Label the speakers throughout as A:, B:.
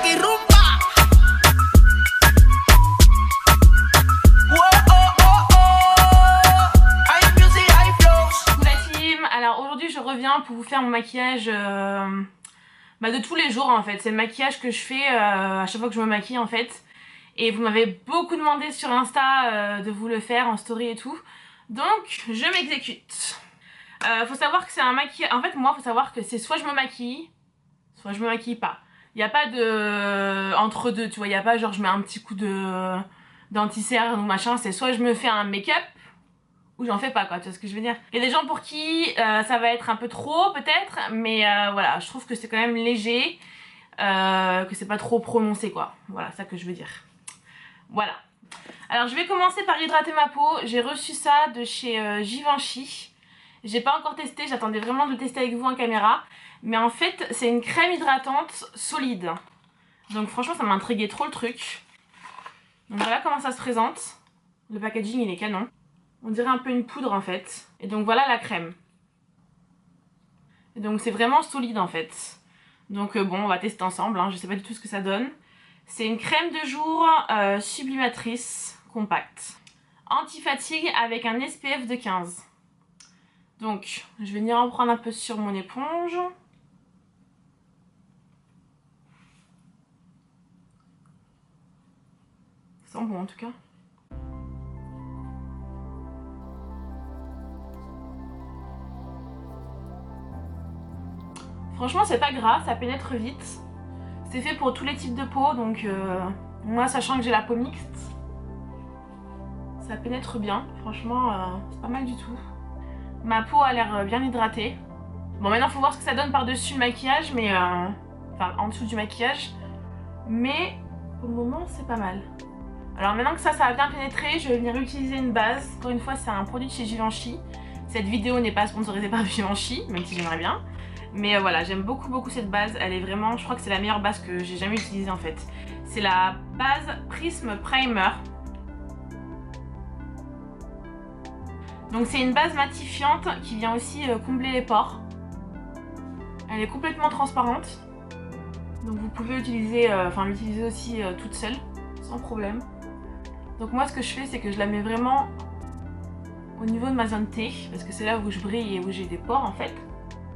A: aquí rumba.
B: Coucou la team, alors aujourd'hui je reviens pour vous faire mon maquillage de tous les jours en fait. C'est le maquillage que je fais à chaque fois que je me maquille en fait. Et vous m'avez beaucoup demandé sur Insta de vous le faire en story et tout. Donc je m'exécute. Faut savoir que c'est un maquillage... En fait moi faut savoir que c'est soit je me maquille, soit je me maquille pas. Il n'y a pas de entre deux, tu vois, il n'y a pas genre je mets un petit coup de d'anti-cerne ou machin. C'est soit je me fais un make-up ou j'en fais pas quoi, tu vois ce que je veux dire. Il y a des gens pour qui ça va être un peu trop peut-être, mais voilà, je trouve que c'est quand même léger, que c'est pas trop prononcé quoi. Voilà, ça que je veux dire. Voilà. Alors je vais commencer par hydrater ma peau. J'ai reçu ça de chez Givenchy. J'ai pas encore testé, j'attendais vraiment de le tester avec vous en caméra. Mais en fait c'est une crème hydratante solide. Donc franchement ça m'a intrigué trop le truc. Donc voilà comment ça se présente. Le packaging il est canon. On dirait un peu une poudre en fait. Et donc voilà la crème. Et donc c'est vraiment solide en fait. Donc bon on va tester ensemble, hein. Je sais pas du tout ce que ça donne. C'est une crème de jour sublimatrice compacte. Anti-fatigue avec un SPF de 15. Donc je vais venir en prendre un peu sur mon éponge. Ça sent bon en tout cas. Franchement c'est pas gras, ça pénètre vite. C'est fait pour tous les types de peau, donc moi sachant que j'ai la peau mixte, ça pénètre bien. Franchement c'est pas mal du tout. Ma peau a l'air bien hydratée. Bon maintenant faut voir ce que ça donne par-dessus le maquillage, mais enfin en dessous du maquillage. Mais pour le moment c'est pas mal. Alors maintenant que ça a bien pénétré, je vais venir utiliser une base. Encore une fois c'est un produit de chez Givenchy. Cette vidéo n'est pas sponsorisée par Givenchy, même si j'aimerais bien. Mais voilà, j'aime beaucoup cette base. Elle est vraiment, je crois que c'est la meilleure base que j'ai jamais utilisée en fait. C'est la base Prism Primer. Donc c'est une base matifiante qui vient aussi combler les pores. Elle est complètement transparente. Donc vous pouvez l'utiliser aussi toute seule, sans problème. Donc moi ce que je fais c'est que je la mets vraiment au niveau de ma zone T. Parce que c'est là où je brille et où j'ai des pores en fait.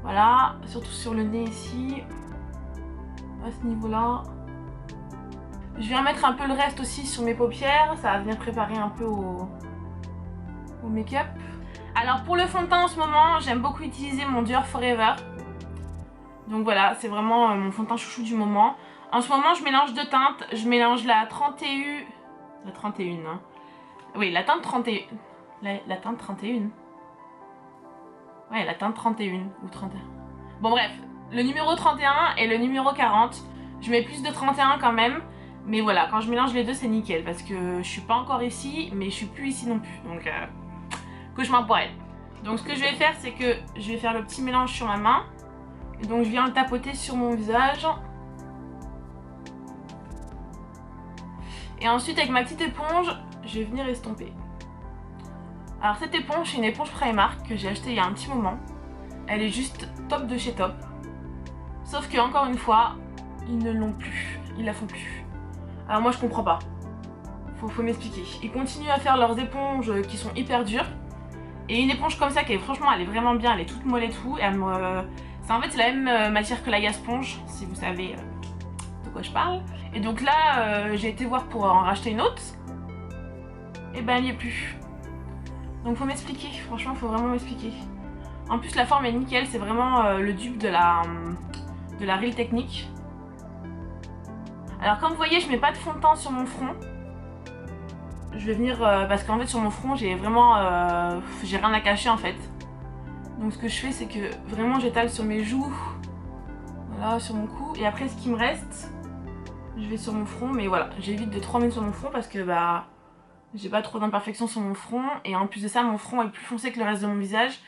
B: Voilà, surtout sur le nez ici, à ce niveau-là. Je viens mettre un peu le reste aussi sur mes paupières, ça va venir préparer un peu au make-up. Alors pour le fond de teint en ce moment, j'aime beaucoup utiliser mon Dior Forever. Donc voilà, c'est vraiment mon fond de teint chouchou du moment. En ce moment, je mélange deux teintes. Je mélange la 31... La 31, hein. Oui, la teinte 31... La teinte 31. Ouais, la teinte 31 ou 31. Bon bref, le numéro 31 et le numéro 40. Je mets plus de 31 quand même. Mais voilà, quand je mélange les deux, c'est nickel. Parce que je suis pas encore ici, mais je suis plus ici non plus. Donc, cauchemar pour elle. Donc ce que je vais faire, c'est que je vais faire le petit mélange sur ma main. Et donc je viens le tapoter sur mon visage. Et ensuite, avec ma petite éponge, je vais venir estomper. Alors cette éponge, c'est une éponge Primark que j'ai achetée il y a un petit moment. Elle est juste top de chez top. Sauf que encore une fois, ils ne l'ont plus. Ils la font plus. Alors moi je comprends pas. Faut m'expliquer. Ils continuent à faire leurs éponges qui sont hyper dures. Et une éponge comme ça, qui est franchement, elle est vraiment bien. Elle est toute molle et tout. Et en fait c'est la même matière que la Gasponge, si vous savez de quoi je parle. Et donc là, j'ai été voir pour en racheter une autre. Et ben elle n'y est plus. Donc faut m'expliquer, franchement faut vraiment m'expliquer. En plus la forme est nickel, c'est vraiment le dupe de la Real Technique. Alors comme vous voyez, je mets pas de fond de teint sur mon front. Je vais venir, parce qu'en fait sur mon front j'ai vraiment, j'ai rien à cacher en fait. Donc ce que je fais c'est que vraiment j'étale sur mes joues, voilà, sur mon cou. Et après ce qui me reste, je vais sur mon front, mais voilà, j'évite de trop mettre sur mon front parce que bah... j'ai pas trop d'imperfections sur mon front et en plus de ça mon front est plus foncé que le reste de mon visage.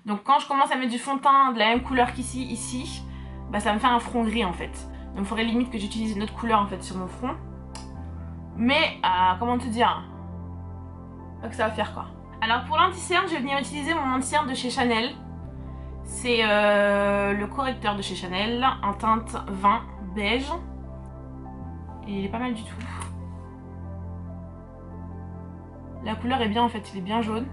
B: Donc quand je commence à mettre du fond de teint de la même couleur qu'ici, ici, bah ça me fait un front gris en fait. Donc il faudrait limite que j'utilise une autre couleur en fait sur mon front. Mais comment te dire, pas que ça va faire quoi. Alors pour l'anti-cerne, je vais venir utiliser mon anti-cerne de chez Chanel. C'est le correcteur de chez Chanel en teinte 20 beige. Et il est pas mal du tout. La couleur est bien en fait, il est bien jaune.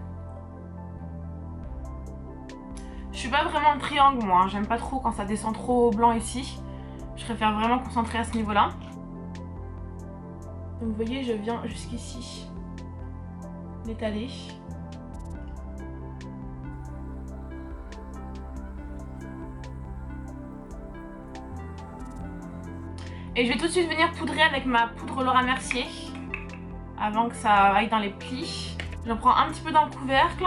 B: Je suis pas vraiment le triangle moi, hein. J'aime pas trop quand ça descend trop blanc ici. Je préfère vraiment concentrer à ce niveau-là. Donc vous voyez, je viens jusqu'ici l'étaler. Et je vais tout de suite venir poudrer avec ma poudre Laura Mercier avant que ça aille dans les plis. J'en prends un petit peu dans le couvercle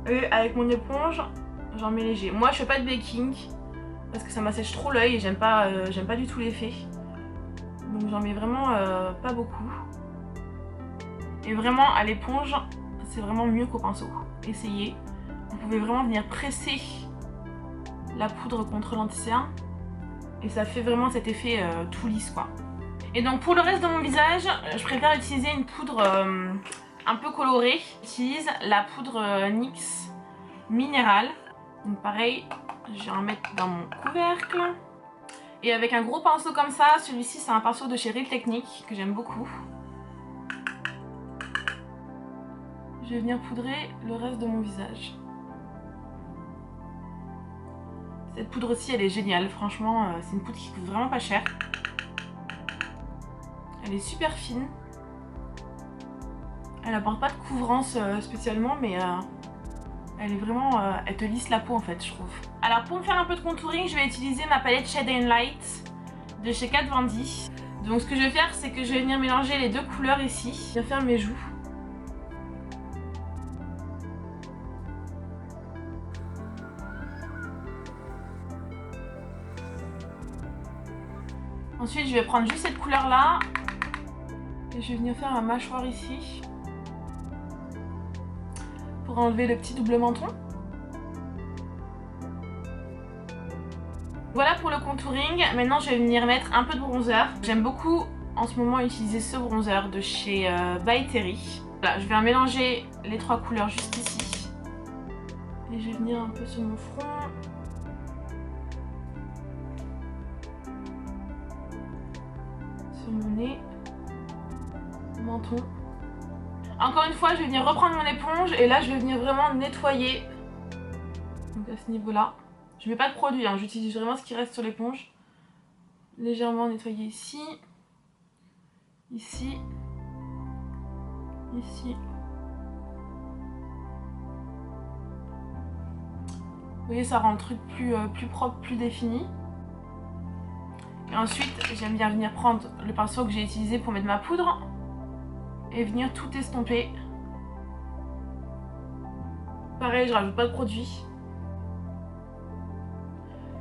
B: et avec mon éponge, j'en mets léger. Moi je fais pas de baking parce que ça m'assèche trop l'œil et j'aime pas du tout l'effet. Donc j'en mets vraiment pas beaucoup. Et vraiment à l'éponge, c'est vraiment mieux qu'au pinceau. Essayez. Vous pouvez vraiment venir presser la poudre contre l'anti-cerne. Et ça fait vraiment cet effet tout lisse quoi. Et donc pour le reste de mon visage, je préfère utiliser une poudre un peu colorée. J'utilise la poudre NYX minérale. Donc pareil, je vais en mettre dans mon couvercle. Et avec un gros pinceau comme ça, celui-ci c'est un pinceau de chez Real Technique que j'aime beaucoup. Je vais venir poudrer le reste de mon visage. Cette poudre-ci, elle est géniale. Franchement, c'est une poudre qui coûte vraiment pas cher. Elle est super fine. Elle apporte pas de couvrance spécialement, mais elle est vraiment... elle te lisse la peau en fait, je trouve. Alors pour me faire un peu de contouring, je vais utiliser ma palette Shade and Light de chez Kat Von D. Donc ce que je vais faire, c'est que je vais venir mélanger les deux couleurs ici. Je vais faire mes joues. Ensuite, je vais prendre juste cette couleur là et je vais venir faire ma mâchoire ici pour enlever le petit double menton. Voilà pour le contouring. Maintenant, je vais venir mettre un peu de bronzer. J'aime beaucoup en ce moment utiliser ce bronzer de chez By Terry. Voilà, je vais mélanger les trois couleurs juste ici et je vais venir un peu sur mon front. Sur mon nez, menton. Encore une fois, je vais venir reprendre mon éponge et là je vais venir vraiment nettoyer. Donc à ce niveau là, je mets pas de produit, hein. J'utilise vraiment ce qui reste sur l'éponge. Légèrement nettoyer ici, ici, ici. Vous voyez, ça rend le truc plus propre, plus défini. Et ensuite, j'aime bien venir prendre le pinceau que j'ai utilisé pour mettre ma poudre et venir tout estomper. Pareil, je rajoute pas de produit.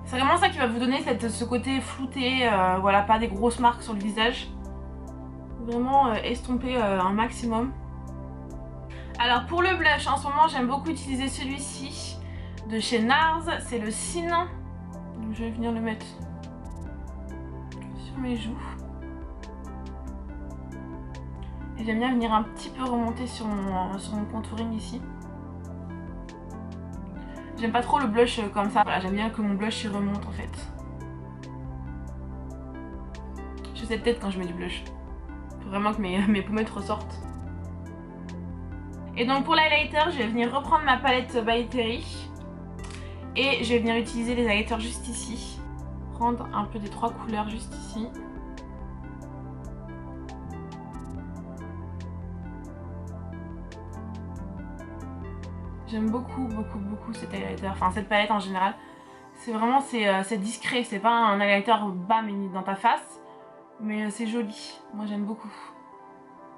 B: C'est vraiment ça qui va vous donner ce côté flouté, voilà, pas des grosses marques sur le visage. Vraiment estomper un maximum. Alors pour le blush, en ce moment, j'aime beaucoup utiliser celui-ci de chez NARS, c'est le Sin. Donc, je vais venir le mettre sur mes joues. Et j'aime bien venir un petit peu remonter sur mon contouring ici. J'aime pas trop le blush comme ça, voilà, j'aime bien que mon blush il remonte en fait. J'ai cette tête quand je mets du blush. Faut vraiment que mes pommettes ressortent. Et donc pour l'highlighter, je vais venir reprendre ma palette By Terry. Et je vais venir utiliser les highlighters juste ici. Prendre un peu des trois couleurs juste ici. J'aime beaucoup cet highlighter, enfin cette palette en général. C'est vraiment, c'est discret, c'est pas un highlighter bam dans ta face. Mais c'est joli, moi j'aime beaucoup.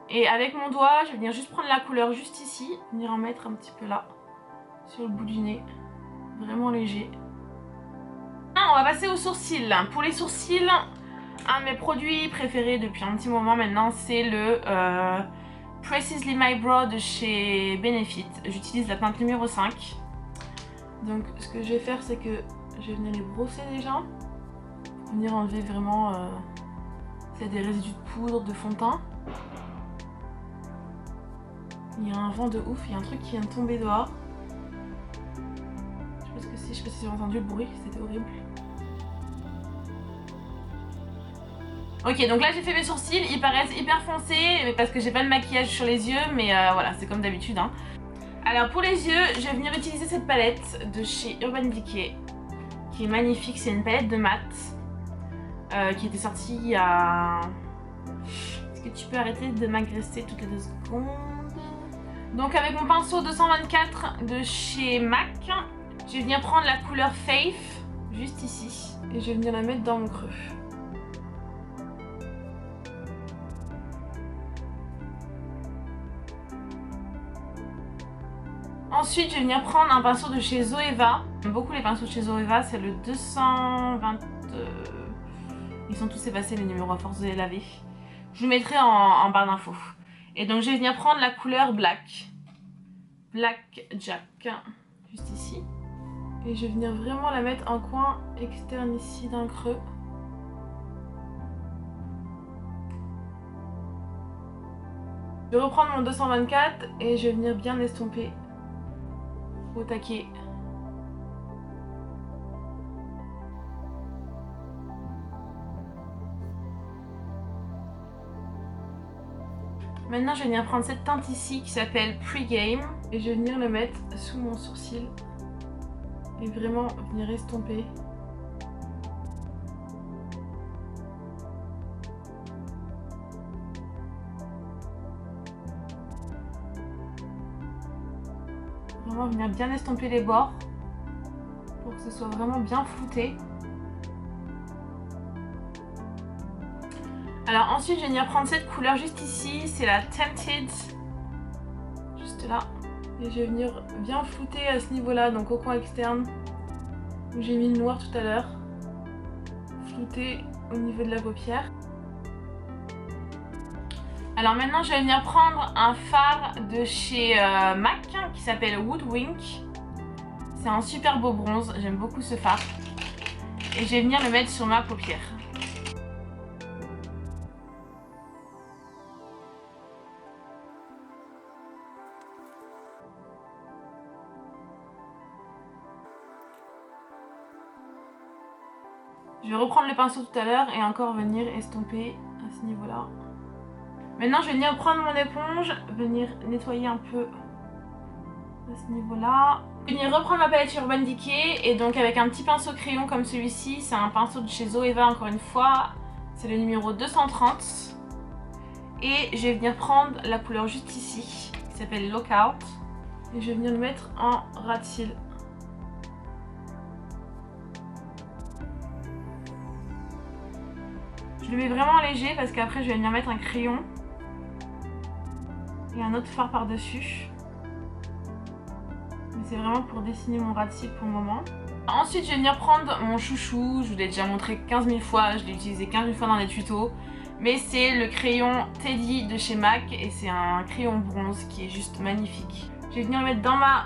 B: Et avec mon doigt, je vais venir juste prendre la couleur juste ici. Venir en mettre un petit peu là, sur le bout du nez. Vraiment léger. On va passer aux sourcils. Pour les sourcils, un de mes produits préférés depuis un petit moment maintenant, c'est le Precisely My Brow de chez Benefit. J'utilise la teinte numéro 5. Donc ce que je vais faire, c'est que je vais venir les brosser déjà. Pour venir enlever vraiment s'il y a des résidus de poudre, de fond de teint. Il y a un vent de ouf, il y a un truc qui vient de tomber dehors. Je sais pas si vous avez entendu le bruit, c'était horrible. Ok, donc là j'ai fait mes sourcils, ils paraissent hyper foncés parce que j'ai pas de maquillage sur les yeux, mais voilà, c'est comme d'habitude. Hein. Alors pour les yeux, je vais venir utiliser cette palette de chez Urban Decay, qui est magnifique, c'est une palette de mat, qui était sortie il y a... Est-ce que tu peux arrêter de m'agresser toutes les 2 secondes? Donc avec mon pinceau 224 de chez MAC, je vais venir prendre la couleur Faith, juste ici, et je vais venir la mettre dans mon creux. Ensuite, je vais venir prendre un pinceau de chez Zoeva. J'aime beaucoup les pinceaux de chez Zoeva, c'est le 220... Ils sont tous effacés les numéros à force de les laver. Je vous mettrai en barre d'infos. Et donc je vais venir prendre la couleur Black. Black Jack. Juste ici. Et je vais venir vraiment la mettre en coin externe ici d'un creux. Je vais reprendre mon 224 et je vais venir bien estomper au taquet. Maintenant je vais venir prendre cette teinte ici qui s'appelle Pre-Game et je vais venir le mettre sous mon sourcil et vraiment venir estomper. Vraiment venir bien estomper les bords pour que ce soit vraiment bien flouté. Alors ensuite je vais venir prendre cette couleur juste ici, c'est la Tempted, juste là. Et je vais venir bien flouter à ce niveau-là, donc au coin externe, où j'ai mis le noir tout à l'heure. Flouter au niveau de la paupière. Alors maintenant je vais venir prendre un fard de chez MAC qui s'appelle Woodwink. C'est un super beau bronze, j'aime beaucoup ce fard. Et je vais venir le mettre sur ma paupière. Je vais reprendre le pinceau tout à l'heure et encore venir estomper à ce niveau-là. Maintenant je vais venir prendre mon éponge, venir nettoyer un peu à ce niveau-là. Je vais venir reprendre ma palette Urban Decay et donc avec un petit pinceau crayon comme celui-ci, c'est un pinceau de chez Zoeva encore une fois, c'est le numéro 230. Et je vais venir prendre la couleur juste ici, qui s'appelle Lookout. Et je vais venir le mettre en ras de cils. Je le mets vraiment léger parce qu'après je vais venir mettre un crayon et un autre fard par-dessus. Mais c'est vraiment pour dessiner mon ras de cils pour le moment. Ensuite je vais venir prendre mon chouchou, je vous l'ai déjà montré 15 000 fois, je l'ai utilisé 15 000 fois dans des tutos. Mais c'est le crayon Teddy de chez MAC et c'est un crayon bronze qui est juste magnifique. Je vais venir le mettre à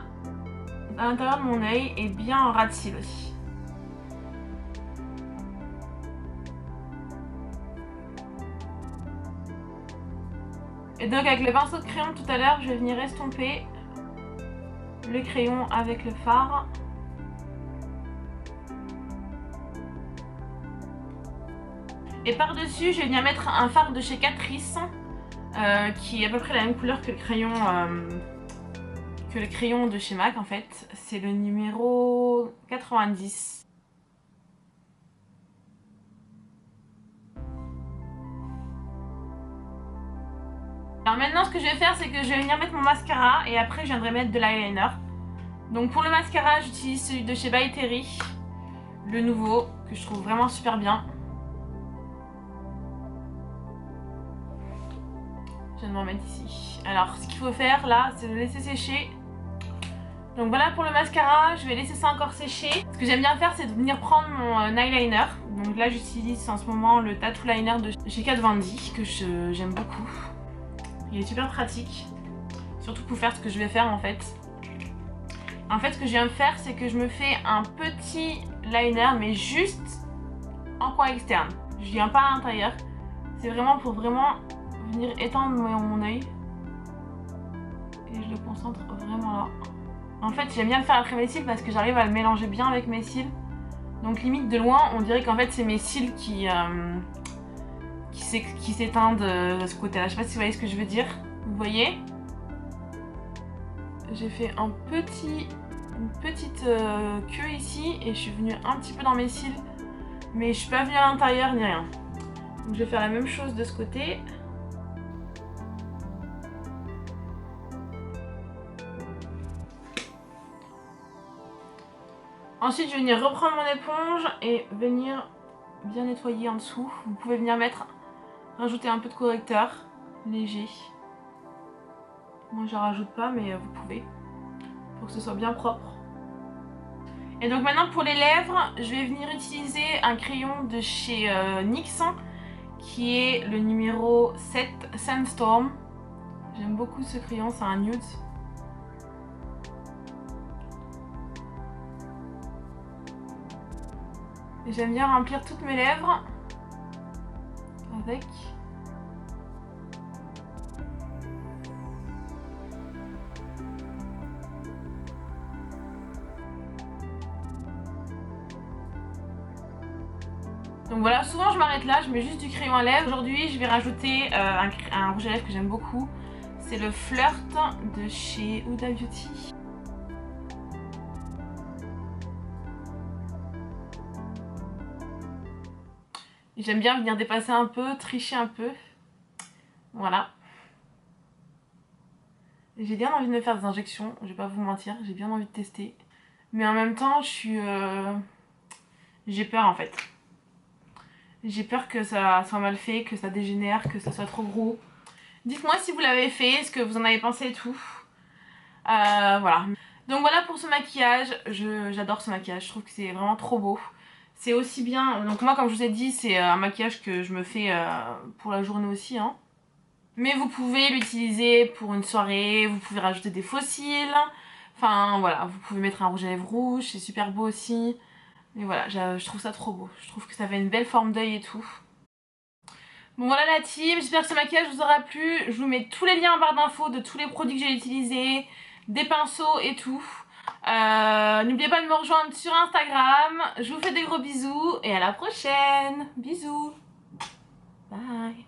B: l'intérieur de mon œil et bien en ras de cils aussi. Et donc avec le pinceau de crayon tout à l'heure, je vais venir estomper le crayon avec le fard. Et par-dessus, je vais venir mettre un fard de chez Catrice, qui est à peu près la même couleur que le crayon de chez MAC en fait. C'est le numéro 90. Alors maintenant ce que je vais faire c'est que je vais venir mettre mon mascara et après je viendrai mettre de l'eyeliner. Donc pour le mascara j'utilise celui de chez By Terry, le nouveau, que je trouve vraiment super bien. Je viens de m'en mettre ici. Alors ce qu'il faut faire là c'est de laisser sécher. Donc voilà pour le mascara, je vais laisser ça encore sécher. Ce que j'aime bien faire c'est de venir prendre mon eyeliner. Donc là j'utilise en ce moment le Tattoo Liner de chez Kat Von D que j'aime beaucoup. Il est super pratique, surtout pour faire ce que je vais faire en fait. En fait ce que je viens de faire c'est que je me fais un petit liner mais juste en coin externe. Je viens pas à l'intérieur, c'est vraiment pour vraiment venir étendre mon œil. Et je le concentre vraiment là. En fait j'aime bien le faire après mes cils parce que j'arrive à le mélanger bien avec mes cils. Donc limite de loin on dirait qu'en fait c'est mes cils qui qui s'éteint de ce côté là. Je sais pas si vous voyez ce que je veux dire. Vous voyez? J'ai fait une petite queue ici et je suis venue un petit peu dans mes cils. Mais je suis pas venue à l'intérieur ni rien. Donc je vais faire la même chose de ce côté. Ensuite je vais venir reprendre mon éponge et venir bien nettoyer en dessous. Vous pouvez venir rajouter un peu de correcteur léger. Moi je rajoute pas mais vous pouvez. Pour que ce soit bien propre. Et donc maintenant pour les lèvres, je vais venir utiliser un crayon de chez NYX qui est le numéro 7 Sandstorm. J'aime beaucoup ce crayon, c'est un nude. Et j'aime bien remplir toutes mes lèvres avec. Donc voilà, souvent je m'arrête là, je mets juste du crayon à lèvres. Aujourd'hui je vais rajouter un rouge à lèvres que j'aime beaucoup. C'est le Flirt de chez Huda Beauty. J'aime bien venir dépasser un peu, tricher un peu. Voilà. J'ai bien envie de me faire des injections, je vais pas vous mentir, j'ai bien envie de tester. Mais en même temps, j'ai peur en fait. J'ai peur que ça soit mal fait, que ça dégénère, que ça soit trop gros. Dites-moi si vous l'avez fait, ce que vous en avez pensé et tout. Voilà. Donc voilà pour ce maquillage, j'adore ce maquillage, je trouve que c'est vraiment trop beau. C'est aussi bien, donc moi comme je vous ai dit, c'est un maquillage que je me fais pour la journée aussi. Hein. Mais vous pouvez l'utiliser pour une soirée, vous pouvez rajouter des faux cils. Enfin voilà, vous pouvez mettre un rouge à lèvres rouge, c'est super beau aussi. Mais voilà, je trouve ça trop beau. Je trouve que ça fait une belle forme d'œil et tout. Bon voilà la team, j'espère que ce maquillage vous aura plu. Je vous mets tous les liens en barre d'infos de tous les produits que j'ai utilisés, des pinceaux et tout. N'oubliez pas de me rejoindre sur Instagram. Je vous fais des gros bisous et à la prochaine. Bisous. Bye.